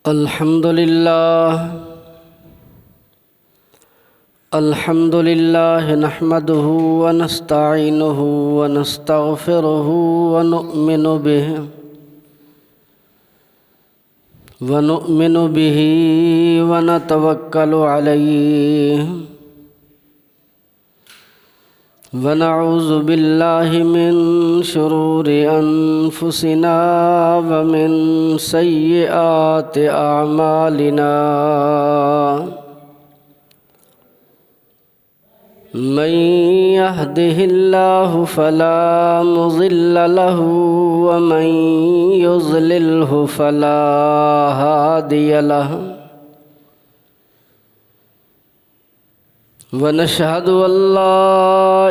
الحمد لله نحمده ونستعينه ونستغفره ونؤمن به ونتوكل عليه ونعوذ بالله من شرور أنفسنا ومن سيئات أعمالنا من يهده الله فلا مضل له ومن يضلله فلا هادي له ونشهد أن لا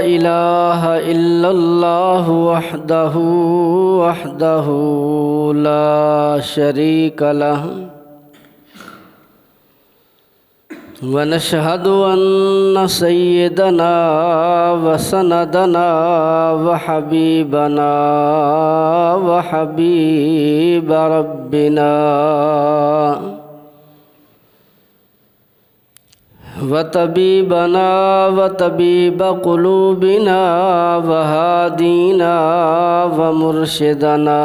إله إلا الله وحده لا شريك له ونشهد أن سيدنا وسندنا وحبيبنا وحبيب ربنا وطبيبنا وطبيب قلوبنا وهادينا ومرشدنا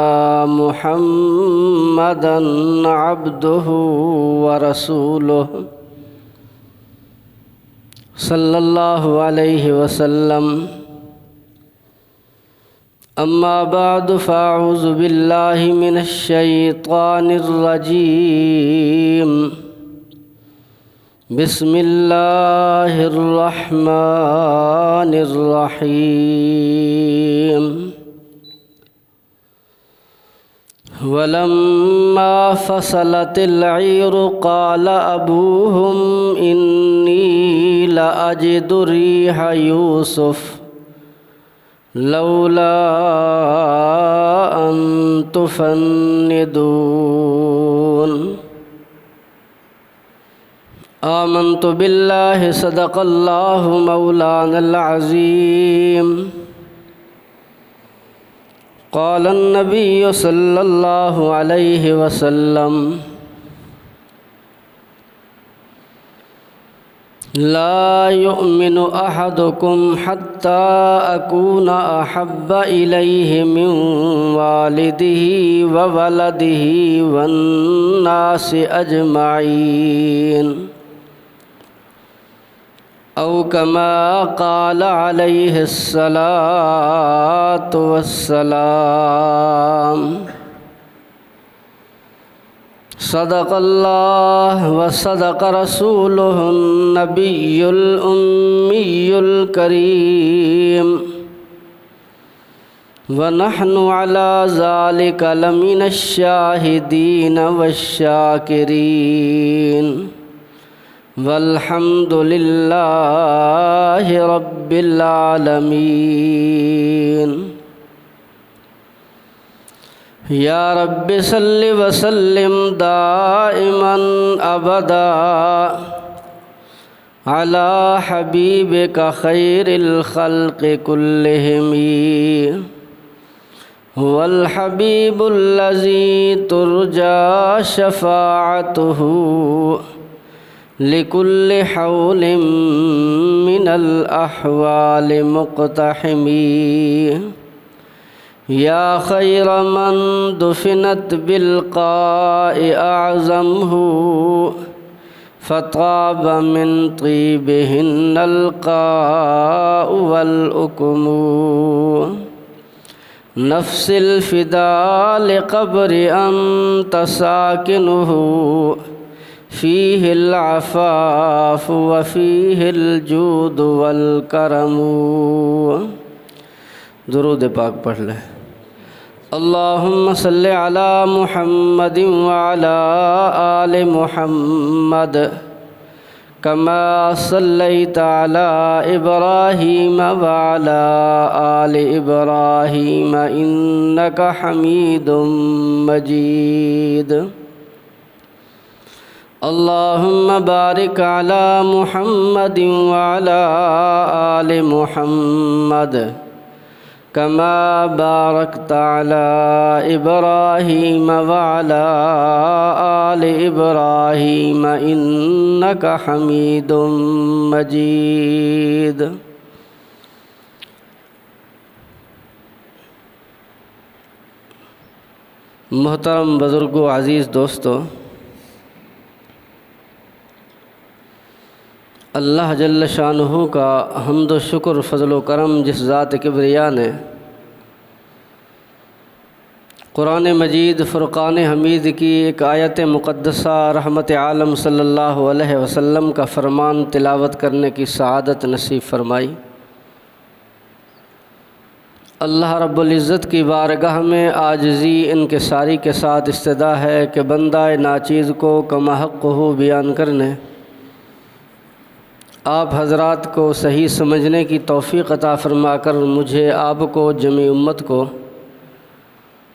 محمدا عبده ورسوله صلى الله عليه وسلم. أما بعد فأعوذ بالله من الشيطان الرجيم. بسم الله الرحمن الرحيم. ولما فصلت العير قال أبوهم إني لأجد ريح يوسف لولا أن تفندون. آمنت بالله صدق الله مولانا العظيم. قال النبي صلى الله عليه وسلم لا يؤمن أحدكم حتى أكون أحب إليه من والده وولده والناس أجمعين أو كما قال عليه الصلاة والسلام. صدق الله وصدق رسوله النبي الأمي الكريم ونحن على ذلك لمن الشاهدين والشاكرين والحمد لله رب العالمين. یا رب صل وسلم دائما ابدا على حبیبک خیر الخلق كلهم هو الحبیب الذی ترجى شفاعته لكل حول من الأحوال مقتحم. یا خیر من دفنت بالقاء أعظمه فطاب من طيبهن القاء والأكم. نفس الفداء لقبر أنت ساكنه فيه العفاف وفيه الجود والكرم. درود پاک پڑھ لیں. اللہم صل علی محمد وعلی آل محمد کما صلیت علی ابراہیم وعلی آل ابراہیم انک حمید مجید. اللہم بارک علی محمد وعلی آل محمد كما باركت على إبراهيم وعلى آل إبراهيم إنك حميد مجيد. محترم بزرگوں، عزیز دوستو، اللہ جل شانہ کا حمد و شکر، فضل و کرم جس ذات کبریا نے قرآن مجید فرقان حمید کی ایک آیت مقدسہ رحمت عالم صلی اللہ علیہ وسلم کا فرمان تلاوت کرنے کی سعادت نصیب فرمائی۔ اللہ رب العزت کی بارگاہ میں عاجزی انکساری کے ساتھ استدعا ہے کہ بندہ ناچیز کو کما حق ہو بیان کرنے، آپ حضرات کو صحیح سمجھنے کی توفیق عطا فرما کر مجھے، آپ کو، جمی امت کو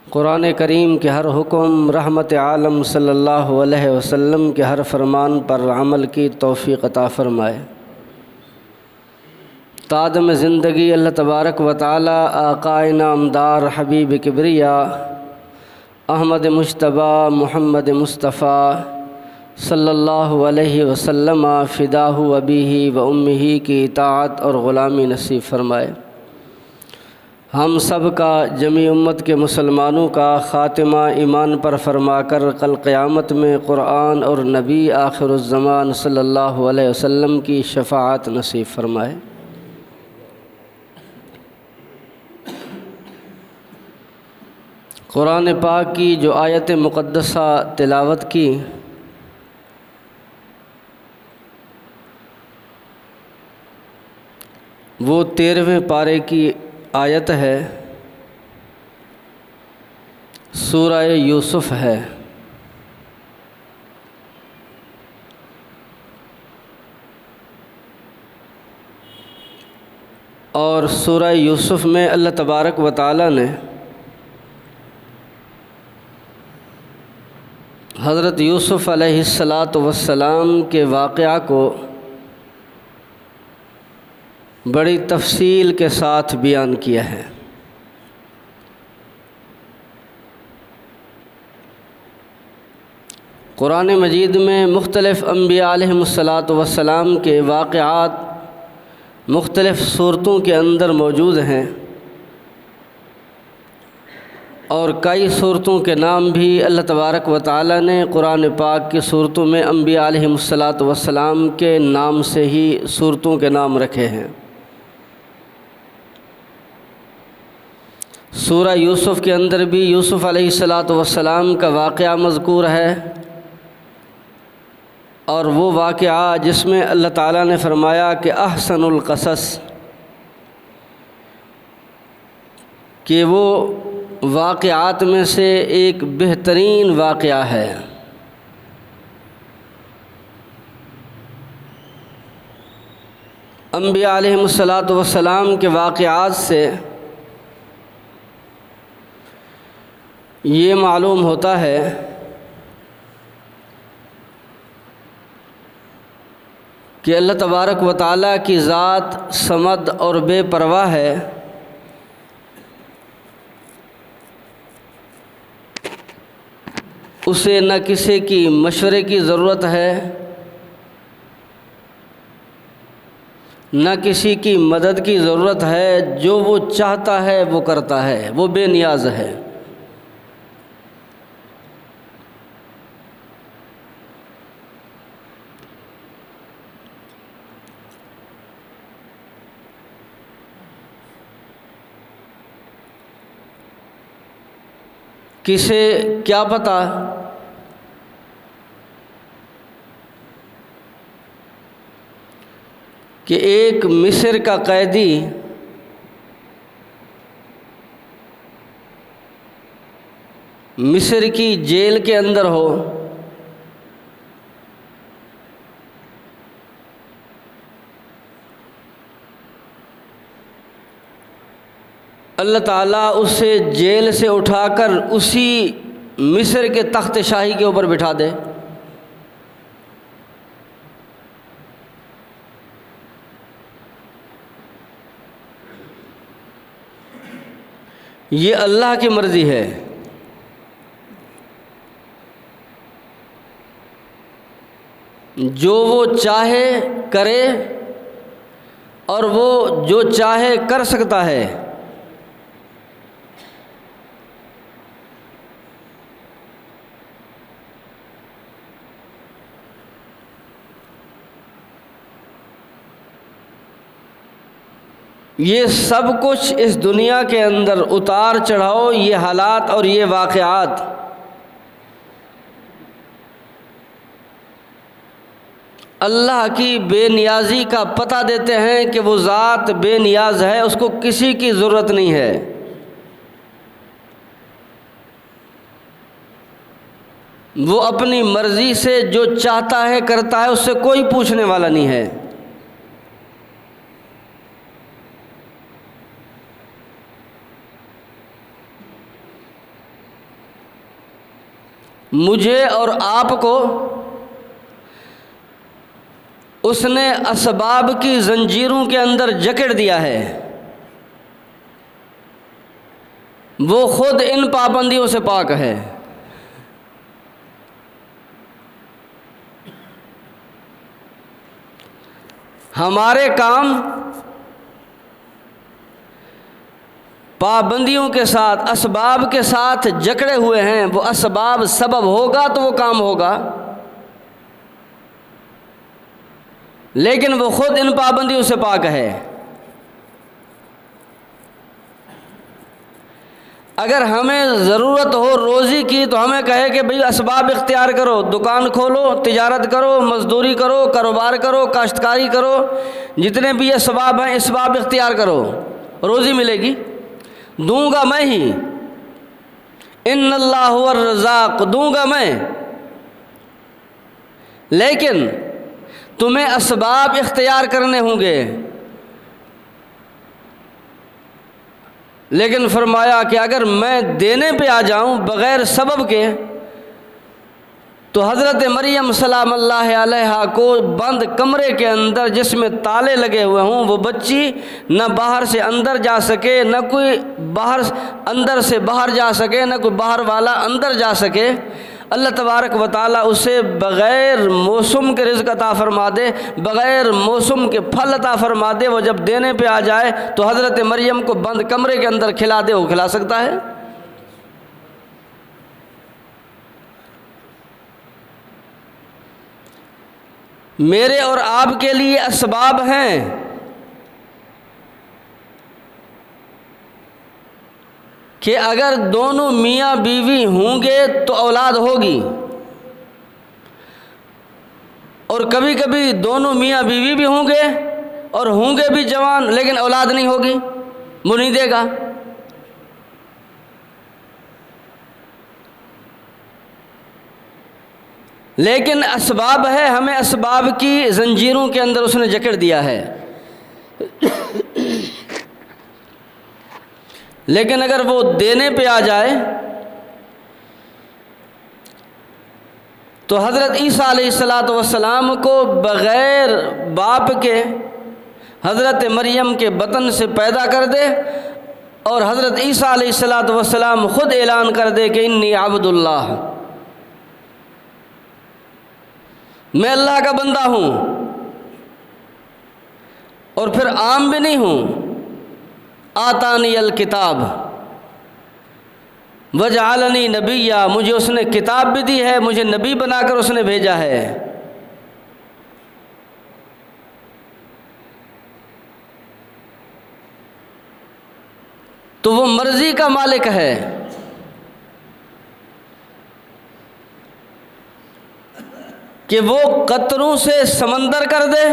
قرآن کریم کے ہر حکم، رحمت عالم صلی اللہ علیہ وسلم کے ہر فرمان پر عمل کی توفیق عطا فرمائے۔ تادم زندگی اللہ تبارک و تعالی آقا نامدار حبیب کبریا احمد مجتبی محمد مصطفیٰ صلی اللہ علیہ وسلم فداہ ابیہ و امہ کی اطاعت اور غلامی نصیب فرمائے۔ ہم سب کا، جمی امت کے مسلمانوں کا خاتمہ ایمان پر فرما کر کل قیامت میں قرآن اور نبی آخر الزمان صلی اللہ علیہ وسلم کی شفاعت نصیب فرمائے۔ قرآن پاک کی جو آیت مقدسہ تلاوت کی، وہ 13ویں پارے کی آیت ہے، سورہ یوسف ہے۔ اور سورہ یوسف میں اللہ تبارک و تعالی نے حضرت یوسف علیہ السلام کے واقعہ کو بڑی تفصیل کے ساتھ بیان کیا ہے۔ قرآن مجید میں مختلف انبیاء علیہم السلام کے واقعات مختلف صورتوں کے اندر موجود ہیں، اور کئی صورتوں کے نام بھی اللہ تبارک و تعالی نے قرآن پاک کی صورتوں میں انبیاء علیہم السلام کے نام سے ہی صورتوں کے نام رکھے ہیں۔ سورہ یوسف کے اندر بھی یوسف علیہ السلام کا واقعہ مذکور ہے، اور وہ واقعہ جس میں اللہ تعالیٰ نے فرمایا کہ احسن القصص، کہ وہ واقعات میں سے ایک بہترین واقعہ ہے۔ انبیاء علیہم السلام کے واقعات سے یہ معلوم ہوتا ہے کہ اللہ تبارک و تعالیٰ کی ذات صمد اور بے پرواہ ہے، اسے نہ کسی کی مشورے کی ضرورت ہے، نہ کسی کی مدد کی ضرورت ہے، جو وہ چاہتا ہے وہ کرتا ہے، وہ بے نیاز ہے۔ کسے کیا پتہ کہ ایک مصر کا قیدی مصر کی جیل کے اندر ہو، اللہ تعالیٰ اسے جیل سے اٹھا کر اسی مصر کے تخت شاہی کے اوپر بٹھا دے، یہ اللہ کی مرضی ہے۔ جو وہ چاہے کرے اور وہ جو چاہے کر سکتا ہے۔ یہ سب کچھ اس دنیا کے اندر اتار چڑھاؤ، یہ حالات اور یہ واقعات اللہ کی بے نیازی کا پتہ دیتے ہیں کہ وہ ذات بے نیاز ہے، اس کو کسی کی ضرورت نہیں ہے۔ وہ اپنی مرضی سے جو چاہتا ہے کرتا ہے، اس سے کوئی پوچھنے والا نہیں ہے۔ مجھے اور آپ کو اس نے اسباب کی زنجیروں کے اندر جکڑ دیا ہے، وہ خود ان پابندیوں سے پاک ہے۔ ہمارے کام پابندیوں کے ساتھ، اسباب کے ساتھ جکڑے ہوئے ہیں۔ وہ اسباب سبب ہوگا تو وہ کام ہوگا، لیکن وہ خود ان پابندیوں سے پاک ہے۔ اگر ہمیں ضرورت ہو روزی کی تو ہمیں کہے کہ بھئی اسباب اختیار کرو، دکان کھولو، تجارت کرو، مزدوری کرو، کاروبار کرو، کاشتکاری کرو، جتنے بھی اسباب ہیں اسباب اختیار کرو، روزی ملے گی۔ دوں گا میں ہی، ان اللہ هو الرزاق، دوں گا میں، لیکن تمہیں اسباب اختیار کرنے ہوں گے۔ لیکن فرمایا کہ اگر میں دینے پہ آ جاؤں بغیر سبب کے تو حضرت مریم سلام اللہ علیہا کو بند کمرے کے اندر جس میں تالے لگے ہوئے ہوں، وہ بچی نہ باہر سے اندر جا سکے، نہ کوئی اندر سے باہر جا سکے، نہ کوئی باہر والا اندر جا سکے۔ اللہ تبارک و تعالیٰ اسے بغیر موسم کے رزق عطا فرما دے، بغیر موسم کے پھل عطا فرما دے۔ وہ جب دینے پہ آ جائے تو حضرت مریم کو بند کمرے کے اندر کھلا دے، وہ کھلا سکتا ہے۔ میرے اور آپ کے لیے اسباب ہیں، کہ اگر دونوں میاں بیوی ہوں گے تو اولاد ہوگی، اور کبھی کبھی دونوں میاں بیوی بھی ہوں گے اور ہوں گے بھی جوان لیکن اولاد نہیں ہوگی، وہ نہیں دے گا۔ لیکن اسباب ہے، ہمیں اسباب کی زنجیروں کے اندر اس نے جکڑ دیا ہے۔ لیکن اگر وہ دینے پہ آ جائے تو حضرت عیسیٰ علیہ السلام کو بغیر باپ کے حضرت مریم کے بطن سے پیدا کر دے، اور حضرت عیسیٰ علیہ السلام خود اعلان کر دے کہ انی عبد اللہ، میں اللہ کا بندہ ہوں، اور پھر عام بھی نہیں ہوں۔ آتانی الکتاب وجعلنی نبیا، مجھے اس نے کتاب بھی دی ہے، مجھے نبی بنا کر اس نے بھیجا ہے۔ تو وہ مرضی کا مالک ہے۔ کہ وہ قطروں سے سمندر کر دے،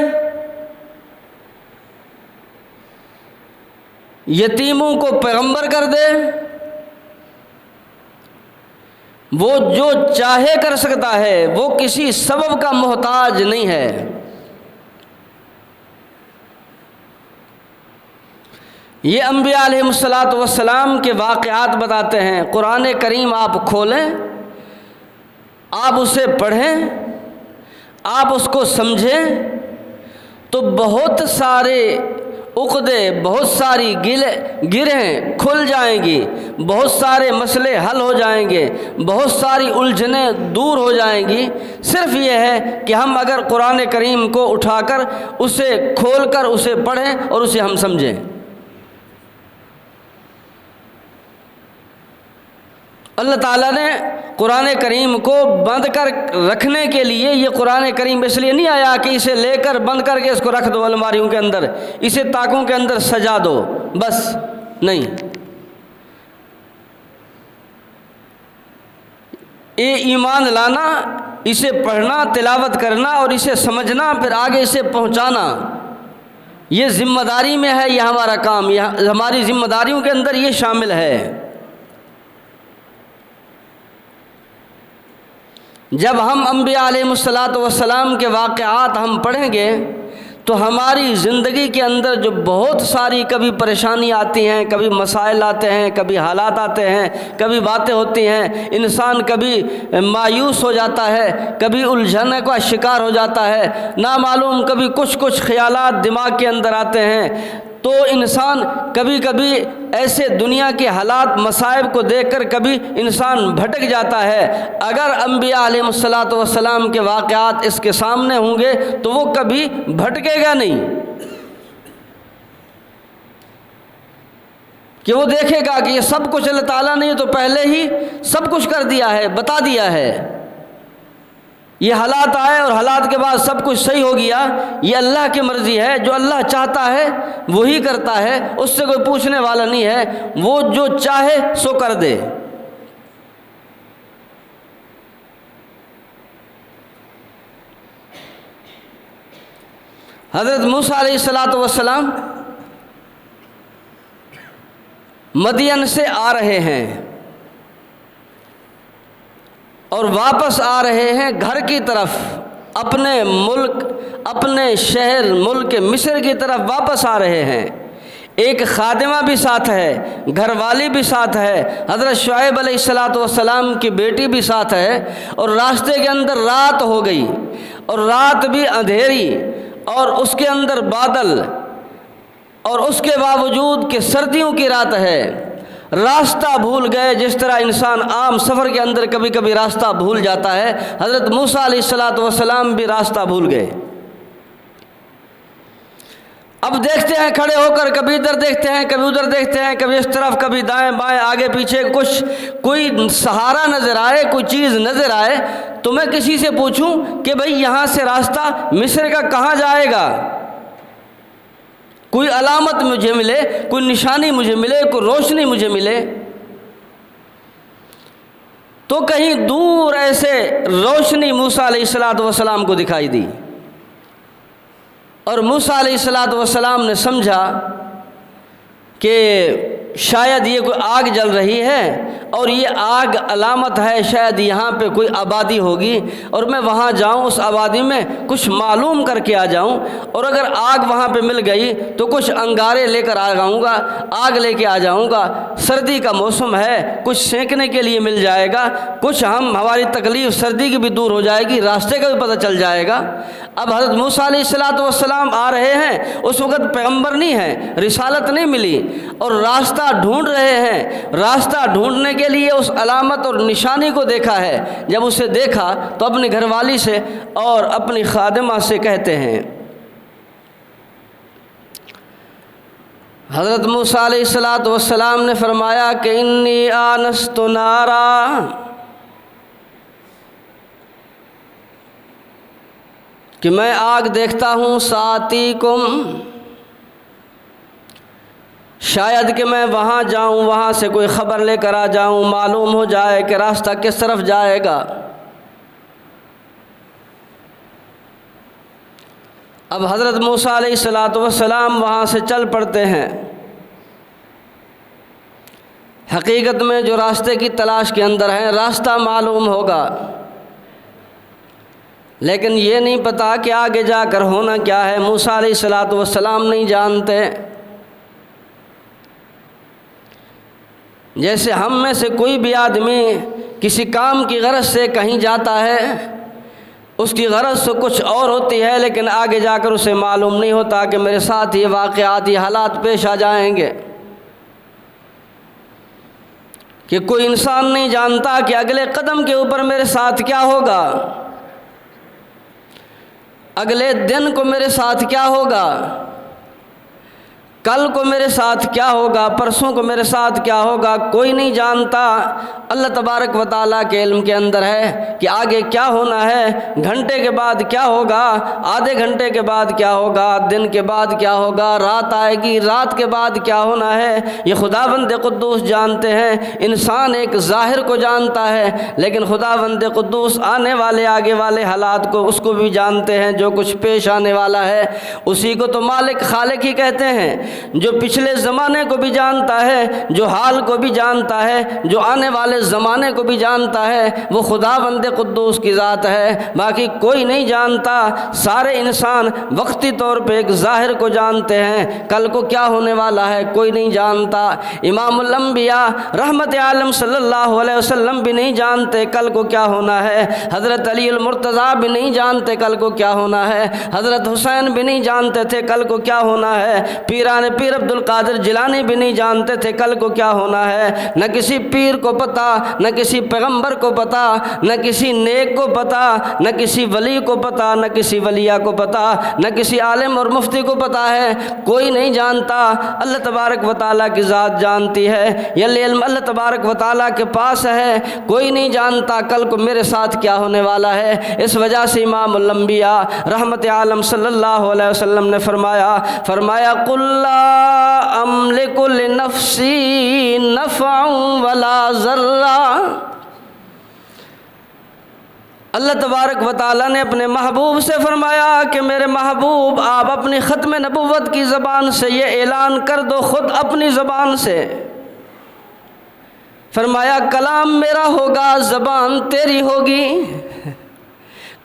یتیموں کو پیغمبر کر دے، وہ جو چاہے کر سکتا ہے، وہ کسی سبب کا محتاج نہیں ہے۔ یہ انبیاء علیہ السلام کے واقعات بتاتے ہیں۔ قرآن کریم آپ کھولیں، آپ اسے پڑھیں، آپ اس کو سمجھیں تو بہت سارے عقدے بہت ساری گرہیں کھل جائیں گی، بہت سارے مسئلے حل ہو جائیں گے، بہت ساری الجھنیں دور ہو جائیں گی، صرف یہ ہے کہ ہم اگر قرآن کریم کو اٹھا کر اسے کھول کر اسے پڑھیں اور اسے ہم سمجھیں۔ اللہ تعالیٰ نے قرآن کریم کو بند کر رکھنے کے لیے، یہ قرآن کریم اس لیے نہیں آیا کہ اسے لے کر بند کر کے اس کو رکھ دو الماریوں کے اندر، اسے طاقوں کے اندر سجا دو، بس نہیں۔ یہ ایمان لانا، اسے پڑھنا، تلاوت کرنا اور اسے سمجھنا، پھر آگے اسے پہنچانا، یہ ذمہ داری میں ہے، یہ ہمارا کام، یہ ہماری ذمہ داریوں کے اندر یہ شامل ہے۔ جب ہم انبیاء علیہ الصلاۃ کے واقعات ہم پڑھیں گے تو ہماری زندگی کے اندر جو بہت ساری کبھی پریشانی آتی ہیں، کبھی مسائل آتے ہیں، کبھی حالات آتے ہیں، کبھی باتیں ہوتی ہیں، انسان کبھی مایوس ہو جاتا ہے، کبھی الجھن کا شکار ہو جاتا ہے، نامعلوم کبھی کچھ خیالات دماغ کے اندر آتے ہیں، تو انسان کبھی کبھی ایسے دنیا کے حالات مصائب کو دیکھ کر کبھی انسان بھٹک جاتا ہے۔ اگر انبیاء علیہ الصلاۃ کے واقعات اس کے سامنے ہوں گے تو وہ کبھی بھٹکے گا نہیں، کہ وہ دیکھے گا کہ یہ سب کچھ اللہ تعالیٰ نے تو پہلے ہی سب کچھ کر دیا ہے، بتا دیا ہے، یہ حالات آئے اور حالات کے بعد سب کچھ صحیح ہو گیا، یہ اللہ کی مرضی ہے، جو اللہ چاہتا ہے وہی کرتا ہے، اس سے کوئی پوچھنے والا نہیں ہے، وہ جو چاہے سو کر دے۔ حضرت موسیٰ علیہ السلام مدین سے آ رہے ہیں اور واپس آ رہے ہیں گھر کی طرف، اپنے ملک، اپنے شہر ملک مصر کی طرف واپس آ رہے ہیں۔ ایک خادمہ بھی ساتھ ہے، گھر والی بھی ساتھ ہے، حضرت شعیب علیہ السلام کی بیٹی بھی ساتھ ہے، اور راستے کے اندر رات ہو گئی، اور رات بھی اندھیری، اور اس کے اندر بادل، اور اس کے باوجود کہ سردیوں کی رات ہے، راستہ بھول گئے، جس طرح انسان عام سفر کے اندر کبھی کبھی راستہ بھول جاتا ہے، حضرت موسیٰ علیہ السلام بھی راستہ بھول گئے۔ اب دیکھتے ہیں کھڑے ہو کر، کبھی ادھر دیکھتے ہیں، کبھی ادھر دیکھتے ہیں، کبھی اس طرف، کبھی دائیں بائیں، آگے پیچھے، کوئی سہارا نظر آئے، کوئی چیز نظر آئے تو میں کسی سے پوچھوں کہ بھئی یہاں سے راستہ مصر کا کہاں جائے گا، کوئی علامت مجھے ملے، کوئی نشانی مجھے ملے، کوئی روشنی مجھے ملے۔ تو کہیں دور ایسے روشنی موسیٰ علیہ السلام کو دکھائی دی، اور موسیٰ علیہ السلام نے سمجھا کہ شاید یہ کوئی آگ جل رہی ہے، اور یہ آگ علامت ہے، شاید یہاں پہ کوئی آبادی ہوگی، اور میں وہاں جاؤں، اس آبادی میں کچھ معلوم کر کے آ جاؤں، اور اگر آگ وہاں پہ مل گئی تو کچھ انگارے لے کر آؤں گا، آگ لے کے آ جاؤں گا، سردی کا موسم ہے، کچھ سینکنے کے لیے مل جائے گا، کچھ ہماری تکلیف سردی کی بھی دور ہو جائے گی، راستے کا بھی پتہ چل جائے گا۔ اب حضرت موسیٰ علیہ السلام آ رہے ہیں، اس وقت پیغمبر نہیں ہے، رسالت نہیں ملی، اور راستہ ڈھونڈ رہے ہیں، راستہ ڈھونڈنے کے لیے اس علامت اور نشانی کو دیکھا ہے۔ جب اسے دیکھا تو اپنی گھر والی سے اور اپنی خادمہ سے کہتے ہیں، حضرت موسیٰ علیہ السلام نے فرمایا کہ انی آنست نارا، کہ میں آگ دیکھتا ہوں، ساتیکم، شاید کہ میں وہاں جاؤں، وہاں سے کوئی خبر لے کر آ جاؤں، معلوم ہو جائے کہ راستہ کس طرف جائے گا۔ اب حضرت موسیٰ علیہ السلام وہاں سے چل پڑتے ہیں۔ حقیقت میں جو راستے کی تلاش کے اندر ہیں، راستہ معلوم ہوگا، لیکن یہ نہیں پتا کہ آگے جا کر ہونا کیا ہے۔ موسیٰ علیہ السلام نہیں جانتے۔ جیسے ہم میں سے کوئی بھی آدمی کسی کام کی غرض سے کہیں جاتا ہے اس کی غرض تو کچھ اور ہوتی ہے، لیکن آگے جا کر اسے معلوم نہیں ہوتا کہ میرے ساتھ یہ واقعات، یہ حالات پیش آ جائیں گے، کہ کوئی انسان نہیں جانتا کہ اگلے قدم کے اوپر میرے ساتھ کیا ہوگا، اگلے دن کو میرے ساتھ کیا ہوگا، کل کو میرے ساتھ کیا ہوگا، پرسوں کو میرے ساتھ کیا ہوگا، کوئی نہیں جانتا۔ اللہ تبارک و تعالیٰ کے علم کے اندر ہے کہ آگے کیا ہونا ہے، گھنٹے کے بعد کیا ہوگا، آدھے گھنٹے کے بعد کیا ہوگا، دن کے بعد کیا ہوگا، رات آئے گی، رات کے بعد کیا ہونا ہے، یہ خداوند قدوس جانتے ہیں۔ انسان ایک ظاہر کو جانتا ہے، لیکن خداوند قدوس آنے والے آگے والے حالات کو، اس کو بھی جانتے ہیں، جو کچھ پیش آنے والا ہے اسی کو تو مالک خالق ہی کہتے ہیں، جو پچھلے زمانے کو بھی جانتا ہے، جو حال کو بھی جانتا ہے، جو آنے والے زمانے کو بھی جانتا ہے، وہ خداوند قدوس کی ذات ہے، باقی کوئی نہیں جانتا۔ سارے انسان وقتی طور پہ ایک ظاہر کو جانتے ہیں، کل کو کیا ہونے والا ہے کوئی نہیں جانتا۔ امام الانبیاء رحمت عالم صلی اللہ علیہ وسلم بھی نہیں جانتے کل کو کیا ہونا ہے، حضرت علی المرتضیٰ بھی نہیں جانتے کل کو کیا ہونا ہے، حضرت حسین بھی نہیں جانتے تھے کل کو کیا ہونا ہے، پیران پیر عبد القادر جیلانی بھی نہیں جانتے تھے کل کو کیا ہونا ہے۔ نہ کسی پیر کو پتا، نہ کسی پیغمبر کو پتا، نہ کسی نیک کو پتا، نہ کسی ولی کو پتا، نہ کسی ولیہ کو پتا، نہ کسی عالم اور مفتی کو پتا ہے، کوئی نہیں جانتا۔ اللہ تبارک و تعالیٰ کی ذات جانتی ہے، یہ علم اللہ تبارک و تعالیٰ کے پاس ہے، کوئی نہیں جانتا کل کو میرے ساتھ کیا ہونے والا ہے۔ اس وجہ سے امام الانبیاء رحمت عالم صلی اللہ علیہ وسلم نے فرمایا قل لا املک لنفسی نفعا ولا ضرا۔ اللہ تبارک و تعالیٰ نے اپنے محبوب سے فرمایا کہ میرے محبوب آپ اپنی ختم نبوت کی زبان سے یہ اعلان کر دو، خود اپنی زبان سے فرمایا کلام میرا ہوگا، زبان تیری ہوگی،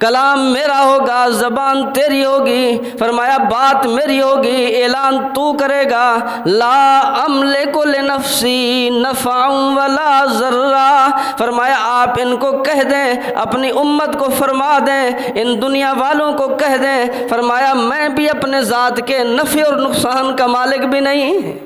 کلام میرا ہوگا، زبان تیری ہوگی، فرمایا بات میری ہوگی، اعلان تو کرے گا۔ لا املک لنفسی نفعا ولا ضرا، فرمایا آپ ان کو کہہ دیں، اپنی امت کو فرما دیں، ان دنیا والوں کو کہہ دیں، فرمایا میں بھی اپنے ذات کے نفع اور نقصان کا مالک بھی نہیں۔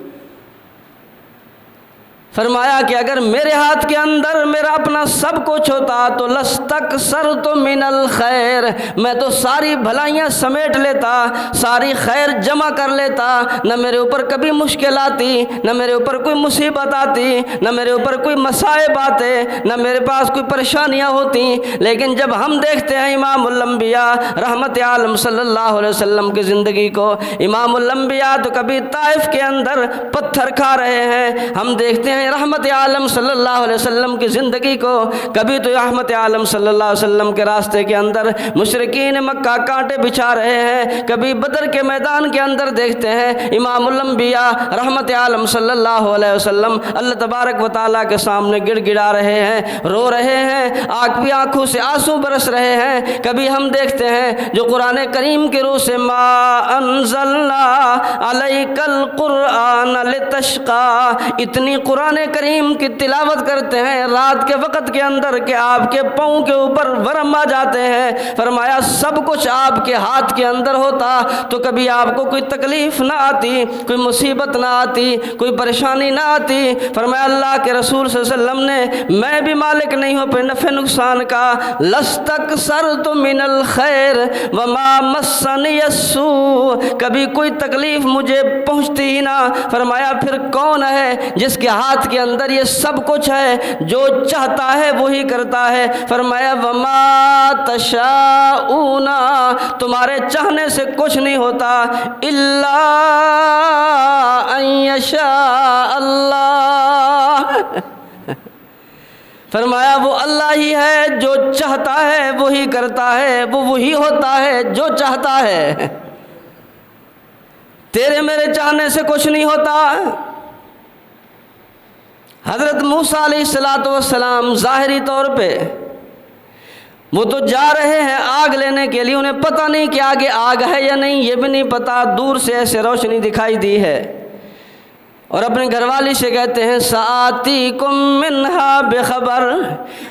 فرمایا کہ اگر میرے ہاتھ کے اندر میرا اپنا سب کچھ ہوتا تو لستکثرت من الخیر، میں تو ساری بھلائیاں سمیٹ لیتا، ساری خیر جمع کر لیتا، نہ میرے اوپر کبھی مشکل آتی، نہ میرے اوپر کوئی مصیبت آتی، نہ میرے اوپر کوئی مصائب آتے، نہ میرے پاس کوئی پریشانیاں ہوتی۔ لیکن جب ہم دیکھتے ہیں امام الانبیاء رحمت عالم صلی اللہ علیہ وسلم کی زندگی کو، امام الانبیاء تو کبھی طائف کے اندر پتھر کھا رہے ہیں، ہم دیکھتے ہیں رحمت عالم صلی اللہ علیہ وسلم کی زندگی کو، کبھی تو رحمت عالم صلی اللہ علیہ وسلم کے راستے کے اندر مشرکین مکہ کانٹے بچھا رہے ہیں، کبھی بدر کے میدان کے اندر دیکھتے ہیں امام الانبیاء رحمت عالم صلی اللہ علیہ وسلم اللہ تبارک و تعالیٰ کے سامنے گڑ گڑا رہے ہیں، رو رہے ہیں، آنکھوں سے آنسو برس رہے ہیں۔ کبھی ہم دیکھتے ہیں جو قرآن کریم کے روح سے ما انزلنا علیک القرآن لتشقا، اتنی قرآن کریم کی تلاوت کرتے ہیں رات کے وقت کے اندر کہ آپ کے پاؤں کے اوپر ورم آ جاتے ہیں۔ فرمایا سب کچھ آپ کے ہاتھ کے اندر ہوتا تو کبھی آپ کو کوئی تکلیف نہ آتی، کوئی مصیبت نہ آتی، کوئی پریشانی نہ آتی۔ فرمایا اللہ کے رسول صلی اللہ علیہ وسلم نے میں بھی مالک نہیں ہوں پہ نفع نقصان کا، لستکثرت من الخیر وما مسنی السوء، کبھی کوئی تکلیف مجھے پہنچتی ہی نہ۔ فرمایا پھر کون ہے جس کے ہاتھ کے اندر یہ سب کچھ ہے، جو چاہتا ہے وہی کرتا ہے۔ فرمایا وما تشاءون، تمہارے چاہنے سے کچھ نہیں ہوتا، الا ان یشاء اللہ، فرمایا وہ اللہ ہی ہے، جو چاہتا ہے وہی کرتا ہے، وہ وہی ہوتا ہے جو چاہتا ہے، تیرے میرے چاہنے سے کچھ نہیں ہوتا۔ حضرت موسیٰ علیہ السلام ظاہری طور پہ وہ تو جا رہے ہیں آگ لینے کے لیے، انہیں پتہ نہیں کہ آگے آگ ہے یا نہیں، یہ بھی نہیں پتا، دور سے ایسے روشنی دکھائی دی ہے اور اپنے گھر والی سے کہتے ہیں سآتیکم منہا بخبر،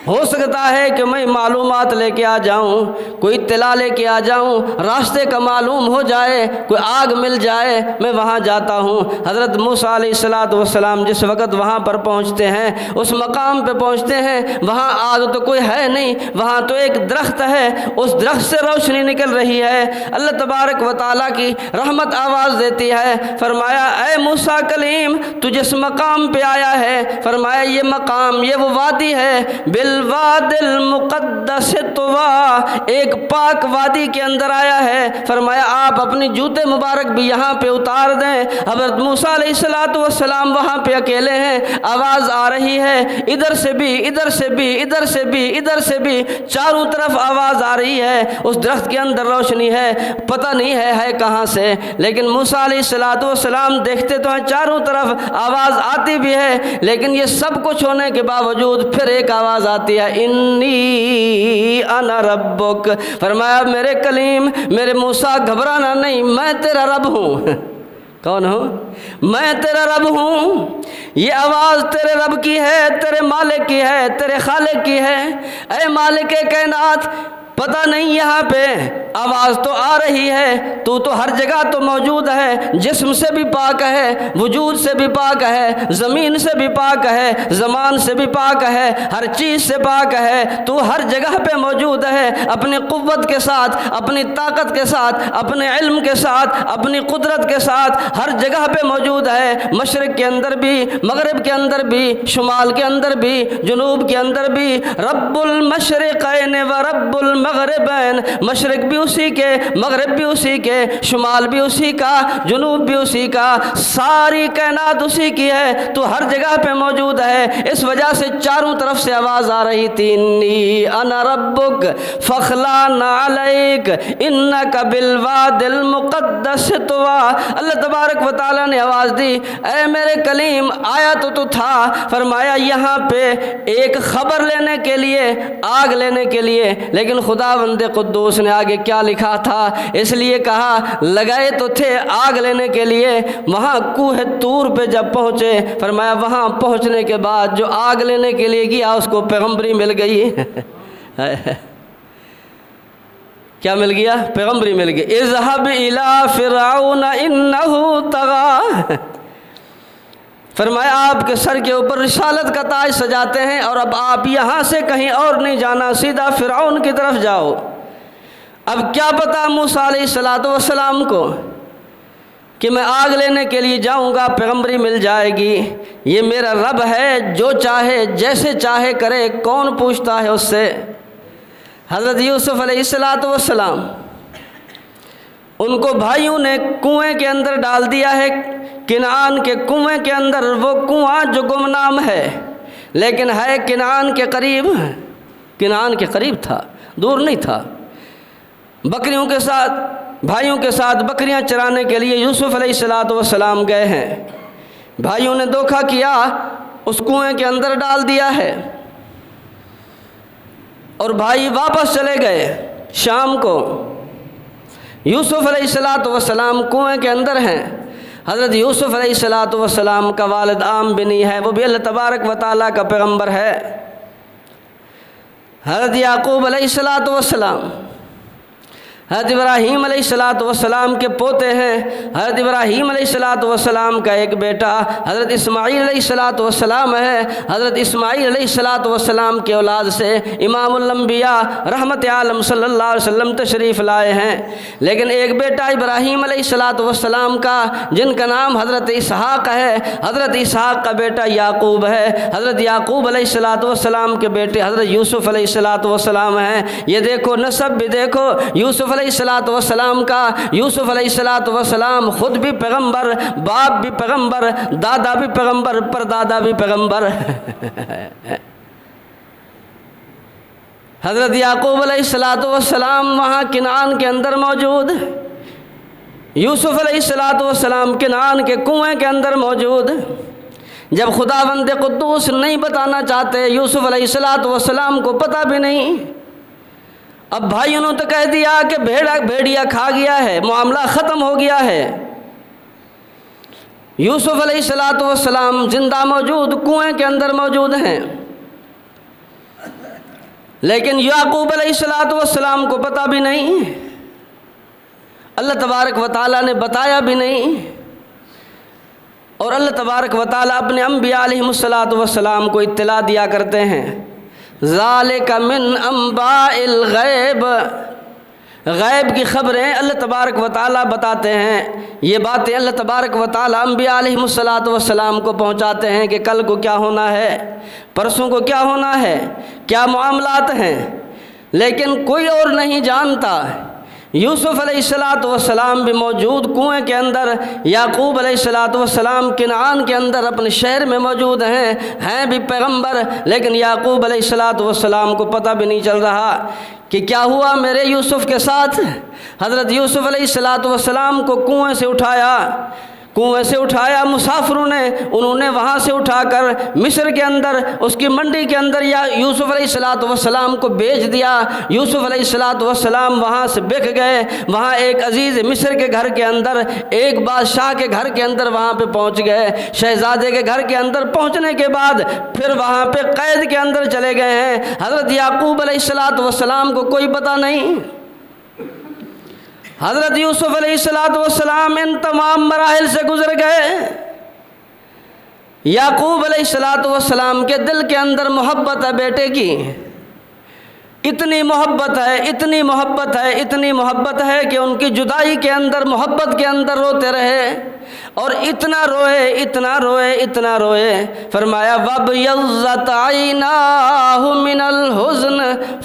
ہو سکتا ہے کہ میں معلومات لے کے آ جاؤں، کوئی اطلاع لے کے آ جاؤں، راستے کا معلوم ہو جائے، کوئی آگ مل جائے، میں وہاں جاتا ہوں۔ حضرت موسیٰ علیہ السلام جس وقت وہاں پر پہنچتے ہیں، اس مقام پہ پہنچتے ہیں، وہاں آگ تو کوئی ہے نہیں، وہاں تو ایک درخت ہے، اس درخت سے روشنی نکل رہی ہے۔ اللہ تبارک و تعالیٰ کی رحمت آواز دیتی ہے، فرمایا اے موسیٰ کلیم تو جس مقام پہ آیا ہے، فرمایا یہ مقام، یہ وہ وادی ہے، بالواد المقدس طویٰ، ایک پاک وادی کے اندر آیا ہے۔ فرمایا آپ اپنی جوتے مبارک بھی یہاں پہ اتار دیں۔ حضرت موسیٰ علیہ السلام وہاں پہ اکیلے ہیں، آواز آ رہی ہے، ادھر سے بھی ادھر سے بھی ادھر سے بھی ادھر سے بھی، چاروں طرف آواز آ رہی ہے۔ اس درخت کے اندر روشنی ہے، پتہ نہیں ہے کہاں سے، لیکن موسیٰ علیہ السلام دیکھتے تو ہیں چاروں طرف آواز آتی بھی ہے، لیکن یہ سب کچھ ہونے کے باوجود پھر ایک آواز آتی ہے، انی انا ربک۔ فرمایا میرے کلیم، میرے موسیٰ گھبرانا نہیں، میں تیرا رب ہوں۔ کون ہوں؟ میں تیرا رب ہوں۔ یہ آواز تیرے رب کی ہے، تیرے مالک کی ہے، تیرے خالق کی ہے۔ اے مالک کائنات، پتہ نہیں یہاں پہ آواز تو آ رہی ہے، تو ہر جگہ تو موجود ہے، جسم سے بھی پاک ہے، وجود سے بھی پاک ہے، زمین سے بھی پاک ہے، زمان سے بھی پاک ہے، ہر چیز سے پاک ہے، تو ہر جگہ پہ موجود ہے، اپنی قوت کے ساتھ، اپنی طاقت کے ساتھ، اپنے علم کے ساتھ، اپنی قدرت کے ساتھ ہر جگہ پہ موجود ہے، مشرق کے اندر بھی، مغرب کے اندر بھی، شمال کے اندر بھی، جنوب کے اندر بھی۔ رب المشرقین و رب المغربین، مشرق بھی اسی کے، مغرب بھی اسی کے، شمال بھی اسی کا، جنوب بھی اسی کا، ساری کائنات اسی کی ہے، تو ہر جگہ پہ موجود ہے۔ اس وجہ سے چاروں طرف سے آواز آ رہی تھی، انی انا ربک فاخلع نعلیک انک بالواد المقدس طویٰ۔ اللہ تبارک و تعالیٰ نے آواز دی، اے میرے کلیم آیا تو تھا، فرمایا یہاں پہ ایک خبر لینے کے لیے، آگ لینے کے لیے، لیکن خداوند قدوس نے آگے کیا لکھا تھا، اس لیے کہا لگائے تو تھے آگ لینے کے لیے۔ وہاں کوہ طور پہ جب پہنچے، فرمایا وہاں پہنچنے کے بعد جو آگ لینے کے لیے گیا اس کو پیغمبری مل گئی۔ کیا مل گیا؟ پیغمبری مل گئی۔ اذهب الى فرعون انه طغى، فرمایا آپ کے سر کے اوپر رسالت کا تاج سجاتے ہیں، اور اب آپ یہاں سے کہیں اور نہیں جانا، سیدھا فرعون کی طرف جاؤ۔ اب کیا پتا موسیٰ علیہ السلام کو کہ میں آگ لینے کے لیے جاؤں گا، پیغمبری مل جائے گی، یہ میرا رب ہے، جو چاہے جیسے چاہے کرے، کون پوچھتا ہے اس سے۔ حضرت یوسف علیہ السلام، ان کو بھائیوں نے کنویں کے اندر ڈال دیا ہے، کنعان کے کنویں کے اندر، وہ کنواں جو گمنام ہے لیکن ہے کنعان کے قریب، کنعان کے قریب تھا، دور نہیں تھا۔ بکریوں کے ساتھ، بھائیوں کے ساتھ بکریاں چرانے کے لیے یوسف علیہ السلام گئے ہیں، بھائیوں نے دھوکہ کیا، اس کنویں کے اندر ڈال دیا ہے، اور بھائی واپس چلے گئے شام کو۔ یوسف علیہ السلام کنویں کے اندر ہیں۔ حضرت یوسف علیہ السلام کا والد عام بنی ہے، وہ بھی اللہ تبارک و تعالیٰ کا پیغمبر ہے۔ حضرت یعقوب علیہ السلام حضرت ابراہیم علیہ السلام کے پوتے ہیں۔ حضرت ابراہیم علیہ السلام کا ایک بیٹا حضرت اسماعیل علیہ السلام ہے۔ حضرت اسماعیل علیہ السلام کے اولاد سے امام الانبیاء رحمت عالم صلی اللہ علیہ وسلم تشریف لائے ہیں، لیکن ایک بیٹا ابراہیم علیہ السلام کا جن کا نام حضرت اسحاق ہے، حضرت اسحاق کا بیٹا یعقوب ہے، حضرت یعقوب علیہ السلام کے بیٹے حضرت یوسف علیہ السلام ہیں۔ یہ دیکھو نسب بھی دیکھو، یوسف علیہ السلام کا، یوسف علیہ السلام خود بھی پیغمبر، باپ بھی پیغمبر، دادا بھی پیغمبر، پردادا بھی پیغمبر۔ حضرت یعقوب علیہ السلام وہاں کنعان کے اندر موجود، یوسف علیہ السلام کنعان کے کنویں کے اندر موجود۔ جب خداوند قدوس نہیں بتانا چاہتے، یوسف علیہ السلام کو پتہ بھی نہیں، اب بھائیوں نے تو کہہ دیا کہ بھیڑیا کھا گیا ہے، معاملہ ختم ہو گیا ہے۔ یوسف علیہ السلام زندہ موجود کنویں کے اندر موجود ہیں، لیکن یعقوب علیہ السلام کو پتہ بھی نہیں، اللہ تبارک و تعالیٰ نے بتایا بھی نہیں، اور اللہ تبارک و تعالیٰ اپنے انبیاء علیہ السلام کو اطلاع دیا کرتے ہیں، ذالک من انباء الغیب، غیب کی خبریں اللہ تبارک و تعالیٰ بتاتے ہیں، یہ باتیں اللہ تبارک و تعالیٰ انبیاء علیہ السلام کو پہنچاتے ہیں کہ کل کو کیا ہونا ہے، پرسوں کو کیا ہونا ہے، کیا معاملات ہیں، لیکن کوئی اور نہیں جانتا۔ یوسف علیہ السلام بھی موجود کنویں کے اندر، یعقوب علیہ السلام کنعان کے اندر اپنے شہر میں موجود ہیں بھی پیغمبر، لیکن یعقوب علیہ السلام کو پتہ بھی نہیں چل رہا کہ کیا ہوا میرے یوسف کے ساتھ۔ حضرت یوسف علیہ السلام کو کنویں سے اٹھایا مسافروں نے، انہوں نے وہاں سے اٹھا کر مصر کے اندر اس کی منڈی کے اندر یا یوسف علیہ السلام کو بیچ دیا۔ یوسف علیہ السلام وہاں سے بک گئے، وہاں ایک عزیز مصر کے گھر کے اندر، ایک بادشاہ کے گھر کے اندر وہاں پہ پہنچ گئے۔ شہزادے کے گھر کے اندر پہنچنے کے بعد پھر وہاں پہ قید کے اندر چلے گئے ہیں۔ حضرت یعقوب علیہ السلام کو کوئی پتہ نہیں۔ حضرت یوسف علیہ السلام ان تمام مراحل سے گزر گئے۔ یعقوب علیہ السلام کے دل کے اندر محبت ہے بیٹے کی، اتنی محبت ہے، اتنی محبت ہے، اتنی محبت ہے کہ ان کی جدائی کے اندر محبت کے اندر روتے رہے، اور اتنا روئے اتنا روئے اتنا روئے، فرمایا وَابْيَضَّتْ عَيْنَاهُ مِنَ الْحُزْنِ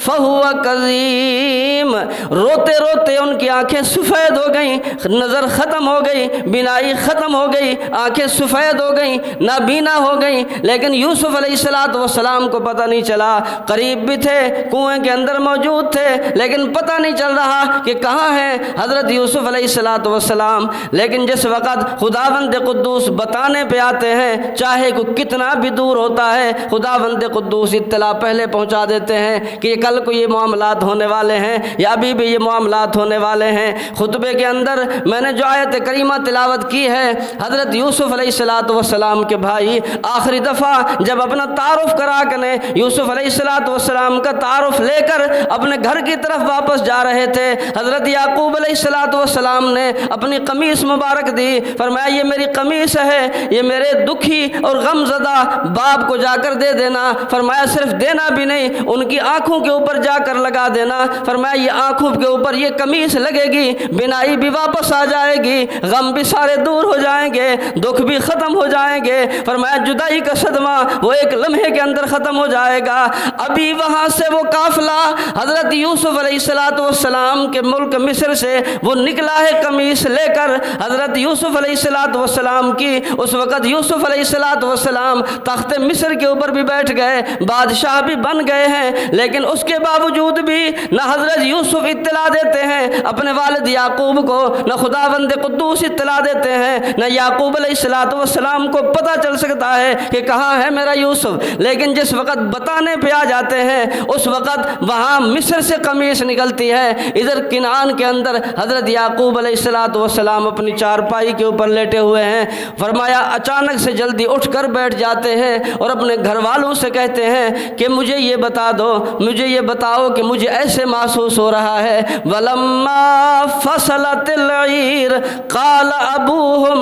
فَهُوَ كَظِيمٌ، روتے روتے ان کی آنکھیں سفید ہو گئیں، نظر ختم ہو گئی، بینائی ختم ہو گئی، آنکھیں سفید ہو گئیں، نابینا ہو گئیں۔ لیکن یوسف علیہ السلام کو پتہ نہیں چلا، قریب بھی تھے، کنویں کے اندر موجود تھے، لیکن پتہ نہیں چل رہا کہ کہاں ہیں حضرت یوسف علیہ السلام۔ لیکن جس وقت خداوند قدوس بتانے پہ آتے ہیں، چاہے کوئی کتنا بھی دور ہوتا ہے، خداوند قدوس اطلاع پہلے پہنچا دیتے ہیں کہ کل کو یہ معاملات ہونے والے ہیں یا ابھی بھی یہ معاملات ہونے والے ہیں۔ خطبے کے اندر میں نے جو آیت کریمہ تلاوت کی ہے، حضرت یوسف علیہ السلام کے بھائی آخری دفعہ جب اپنا تعارف کرا کے یوسف علیہ السلام کا تعارف لے کر اپنے گھر کی طرف واپس جا رہے تھے، حضرت یعقوب علیہ السلام نے اپنی قمیص مبارک دی، فرمایا یہ میری قمیص ہے، یہ میرے دکھی اور غم زدہ باپ کو جا کر دے دینا۔ فرمایا صرف دینا بھی نہیں، ان کی آنکھوں کے اوپر جا کر لگا دینا۔ فرمایا یہ آنکھوں کے اوپر یہ قمیص لگے گی، بینائی بھی واپس آ جائے گی، غم بھی سارے دور ہو جائیں گے، دکھ بھی ختم ہو جائیں گے۔ فرمایا جدائی کا صدمہ وہ ایک لمحے کے اندر ختم ہو جائے گا۔ ابھی وہاں سے وہ قافلہ حضرت یوسف علیہ السلام کے ملک مصر سے وہ نکلا ہے قمیص لے کر، حضرت یوسف علیہ السلام کی اس وقت یوسف علیہ السلام تخت مصر کے اوپر بھی بیٹھ گئے، بادشاہ بھی بن گئے ہیں، لیکن اس کے باوجود بھی نہ حضرت یوسف اطلاع دیتے ہیں اپنے والد یعقوب کو، نہ خداوند قدوس اطلاع دیتے ہیں، نہ یعقوب علیہ السلام کو پتہ چل سکتا ہے کہ کہاں ہے میرا یوسف۔ لیکن جس وقت بتانے پہ آ جاتے ہیں اس وقت وہاں مصر سے قمیص نکلتی ہے، ادھر کنعان کے اندر حضرت یعقوب علیہ السلام اپنی چارپائی کے اوپر لیٹے ہوئے ہیں۔ فرمایا اچانک سے جلدی اٹھ کر بیٹھ جاتے ہیں اور اپنے گھر والوں سے کہتے ہیں کہ مجھے یہ بتا دو، مجھے یہ بتاؤ کہ مجھے ایسے محسوس ہو رہا ہے۔ وَلَمَّا فَصَلَتِ الْعِيرُ قَالَ أَبُوهُمْ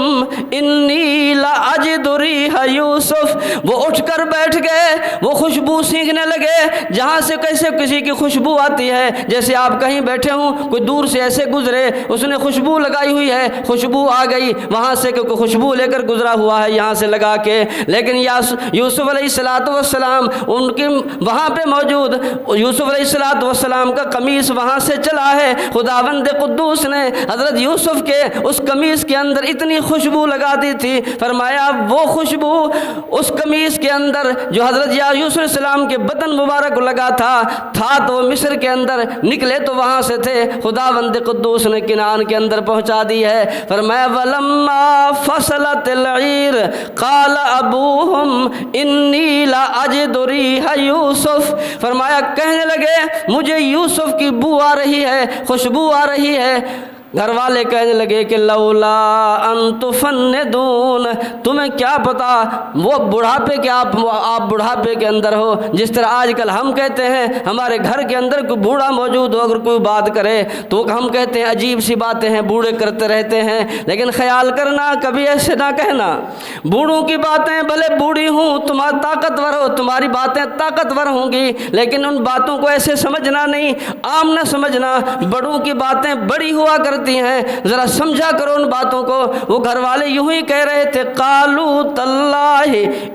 إِنِّي لَأَجِدُ رِيحَ يُوسُف، وہ اٹھ کر بیٹھ گئے، وہ خوشبو سینکھنے لگے، جہاں سے کیسے کسی کی خوشبو آتی ہے، جیسے آپ کہیں بیٹھے ہوں، کوئی دور سے ایسے گزرے، اس نے خوشبو لگائی ہوئی ہے، خوشبو آ گئی، وہاں سے کوئی خوشبو لے کر گزرا ہوا ہے یہاں سے لگا کے۔ لیکن یوسف علیہ السلام ان کی وہاں پہ موجود، یوسف علیہ السلام کا قمیص وہاں سے چلا ہے، خداوند قدوس نے حضرت یوسف کے اس قمیص کے اندر اتنی خوشبو لگا دی تھی۔ فرمایا وہ خوشبو اس قمیص کے اندر جو حضرت یوسف علیہ السلام کے بدن مبارک لگا تھا تو وہ مصر کے اندر نکلے تو وہاں سے تھے، خداوند قدوس نے کنعان کے اندر پہنچا دی ہے۔ فرمایا وَلَمَّا فَصَلَتِ الْعِيرُ قَالَ أَبُوهُمْ إِنِّي لَأَجِدُ رِيحَ يُوسُف، فرمایا کہنے لگے مجھے یوسف کی بو آ رہی ہے، خوشبو آ رہی ہے، گھر والے کہنے لگے کہ لولا ان تفندون، تمہیں کیا پتا وہ بڑھاپے کے آپ بڑھاپے کے اندر ہو، جس طرح آج کل ہم کہتے ہیں ہمارے گھر کے اندر کوئی بوڑھا موجود ہو، اگر کوئی بات کرے تو ہم کہتے ہیں عجیب سی باتیں ہیں، بوڑھے کرتے رہتے ہیں، لیکن خیال کرنا کبھی ایسے نہ کہنا، بوڑھوں کی باتیں بھلے بوڑھی ہوں، تمہارا طاقتور ہو، تمہاری باتیں طاقتور ہوں گی، لیکن ان باتوں کو ایسے سمجھنا نہیں، عام نہ سمجھنا، بڑوں کی باتیں بڑی ہوا کرتی ہیں، ذرا سمجھا کرو ان باتوں کو۔ وہ گھر والے یوں ہی کہہ رہے تھے، قالوا تاللہ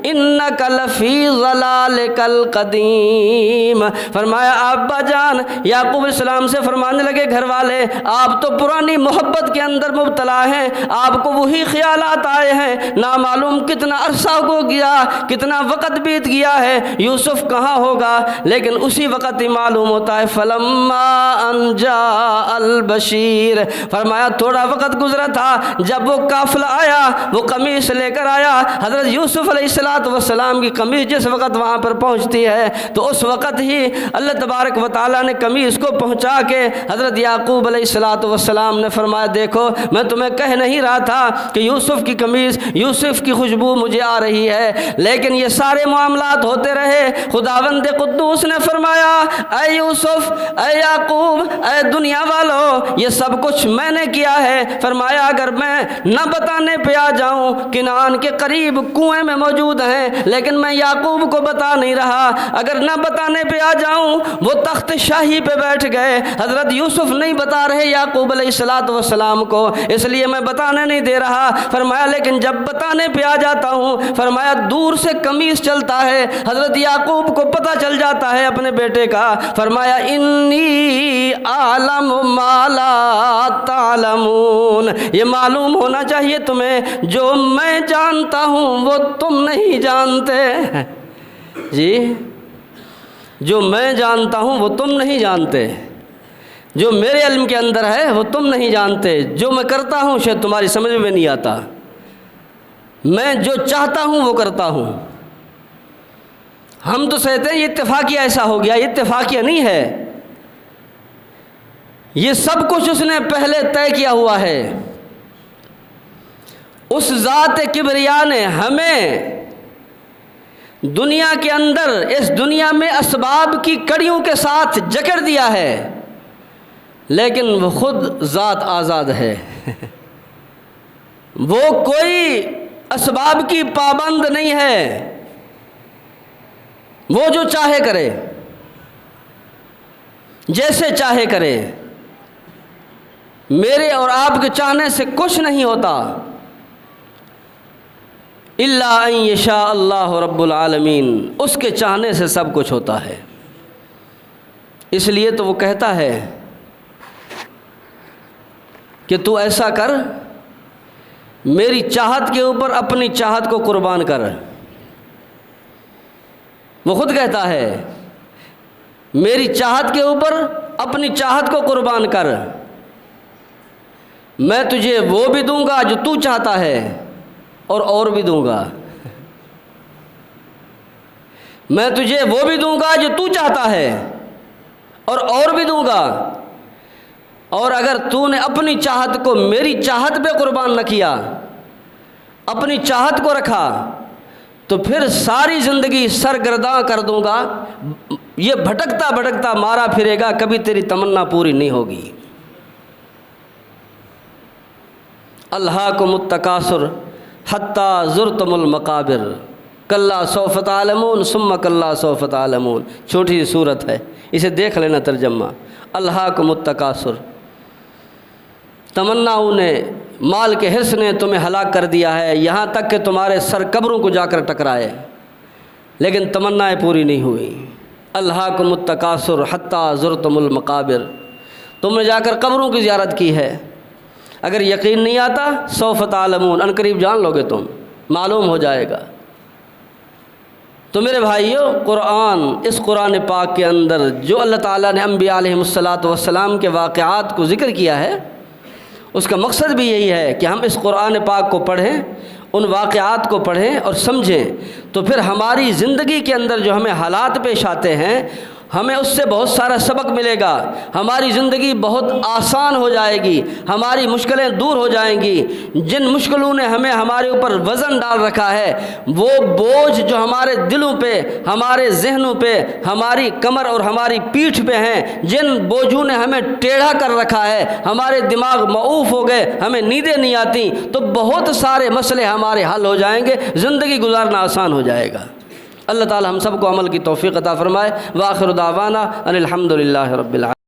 انک لفی ضلالک القدیم، فرمایا ابا جان یعقوب علیہ السلام سے فرمانے لگے گھر والے، آپ تو پرانی محبت کے اندر مبتلا ہیں، آپ کو وہی خیالات آئے ہیں، نامعلوم کتنا عرصہ ہو گیا، کتنا وقت بیت گیا ہے، یوسف کہاں ہوگا، لیکن اسی وقت ہی معلوم ہوتا ہے فلما ان جاء البشیر، فرمایا تھوڑا وقت گزرا تھا، جب وہ قافلہ آیا، وہ قمیص لے کر آیا، حضرت یوسف علیہ السلام کی قمیص جس وقت وہاں پر پہنچتی ہے تو اس وقت ہی اللہ تبارک و تعالیٰ نے قمیص کو پہنچا کے حضرت یعقوب علیہ السلام نے فرمایا دیکھو میں تمہیں کہہ نہیں رہا تھا کہ یوسف کی قمیص، یوسف کی خوشبو مجھے آ رہی ہے، لیکن یہ سارے معاملات ہوتے رہے، خداوند قدوس نے فرمایا اے یوسف، اے یعقوب، اے دنیا والو، یہ سب کچھ میں نے کیا ہے، فرمایا اگر میں نہ بتانے پہ آ جاؤں، کنعان کے قریب کنویں میں موجود ہیں، لیکن میں یعقوب کو بتا نہیں رہا، اگر نہ بتانے پہ آ جاؤں وہ تخت شاہی پہ بیٹھ گئے، حضرت یوسف نہیں بتا رہے یعقوب علیہ السلام کو، اس لیے میں بتانے نہیں دے رہا، فرمایا لیکن جب بتانے پہ آ جاتا ہوں، فرمایا دور سے قمیص چلتا ہے، حضرت یعقوب کو پتہ چل جاتا ہے اپنے بیٹے کا، فرمایا انی اعلم ما لا تعلمون، یہ معلوم ہونا چاہیے تمہیں، جو میں جانتا ہوں وہ تم نہیں جانتے، جی جو میں جانتا ہوں وہ تم نہیں جانتے، جو میرے علم کے اندر ہے وہ تم نہیں جانتے، جو میں کرتا ہوں شاید تمہاری سمجھ میں نہیں آتا، میں جو چاہتا ہوں وہ کرتا ہوں۔ ہم تو کہتے ہیں یہ اتفاقیہ ایسا ہو گیا، یہ اتفاقیہ نہیں ہے، یہ سب کچھ اس نے پہلے طے کیا ہوا ہے، اس ذات کبریا نے ہمیں دنیا کے اندر، اس دنیا میں اسباب کی کڑیوں کے ساتھ جکڑ دیا ہے، لیکن وہ خود ذات آزاد ہے، وہ کوئی اسباب کی پابند نہیں ہے، وہ جو چاہے کرے، جیسے چاہے کرے، میرے اور آپ کے چاہنے سے کچھ نہیں ہوتا، الا ان یشاء اللہ رب العالمین، اس کے چاہنے سے سب کچھ ہوتا ہے۔ اس لیے تو وہ کہتا ہے کہ تو ایسا کر، میری چاہت کے اوپر اپنی چاہت کو قربان کر، وہ خود کہتا ہے میری چاہت کے اوپر اپنی چاہت کو قربان کر، میں تجھے وہ بھی دوں گا جو تو چاہتا ہے اور بھی دوں گا، میں تجھے وہ بھی دوں گا جو تو چاہتا ہے اور بھی دوں گا، اور اگر تو نے اپنی چاہت کو میری چاہت پہ قربان نہ کیا، اپنی چاہت کو رکھا، تو پھر ساری زندگی سرگرداں کر دوں گا، یہ بھٹکتا بھٹکتا مارا پھرے گا، کبھی تیری تمنا پوری نہیں ہوگی۔ الہاکم التکاثر حتی زرتم المقابر کلا سوف تعلمون ثم کلا سوف تعلمون، چھوٹی سی صورت ہے، اسے دیکھ لینا ترجمہ۔ الہاکم التکاثر، تمناؤں نے، مال کے حرص نے تمہیں ہلاک کر دیا ہے، یہاں تک کہ تمہارے سر قبروں کو جا کر ٹکرائے، لیکن تمنائیں پوری نہیں ہوئی۔ الہاکم التکاثر حتی زرتم المقابر، تم نے جا کر قبروں کی زیارت کی ہے، اگر یقین نہیں آتا سوف تعلمون، ان قریب جان لو گے، تم معلوم ہو جائے گا۔ تو میرے بھائیوں، اس قرآن پاک کے اندر جو اللہ تعالیٰ نے انبیاء علیہم السلام کے واقعات کو ذکر کیا ہے، اس کا مقصد بھی یہی ہے کہ ہم اس قرآن پاک کو پڑھیں، ان واقعات کو پڑھیں اور سمجھیں، تو پھر ہماری زندگی کے اندر جو ہمیں حالات پیش آتے ہیں، ہمیں اس سے بہت سارا سبق ملے گا، ہماری زندگی بہت آسان ہو جائے گی، ہماری مشکلیں دور ہو جائیں گی۔ جن مشکلوں نے ہمارے اوپر وزن ڈال رکھا ہے، وہ بوجھ جو ہمارے دلوں پہ، ہمارے ذہنوں پہ، ہماری کمر اور ہماری پیٹھ پہ ہیں، جن بوجھوں نے ہمیں ٹیڑھا کر رکھا ہے، ہمارے دماغ معوف ہو گئے، ہمیں نیندیں نہیں آتی، تو بہت سارے مسئلے ہمارے حل ہو جائیں گے، زندگی گزارنا آسان ہو جائے گا۔ اللہ تعالی ہم سب کو عمل کی توفیق عطا فرمائے۔ وآخر دعوانا ان الحمد للہ رب العالمین۔